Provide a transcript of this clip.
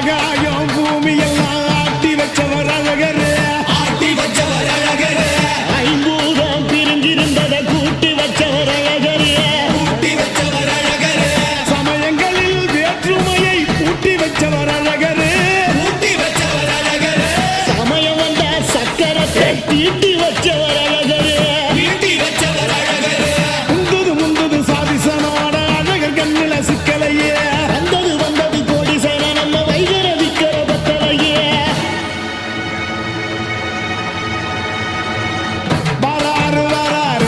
ஆகாயம் பூமி எல்லாம் ஆட்டி வச்சவர் அழகரு ஆட்டி வச்சவர் அழகரு ஐம்பூதம் பிரிஞ்சிருந்ததை கூட்டி வச்சவர் அழகரு கூட்டி வச்சவர் அழகரு சமயங்களில் வேற்றுமையை கூட்டி வச்சவர் அழகரு கூட்டி வச்சவர் அழகரு சமயம் வந்த சக்கரத்தை தீட்டி வச்சவர் அழகரு தீட்டி வச்சவர் அழகரு முந்தது முந்தது சாதிசனோட அழகர் கண்ணில சிக்கலையே வாராரு வாராரு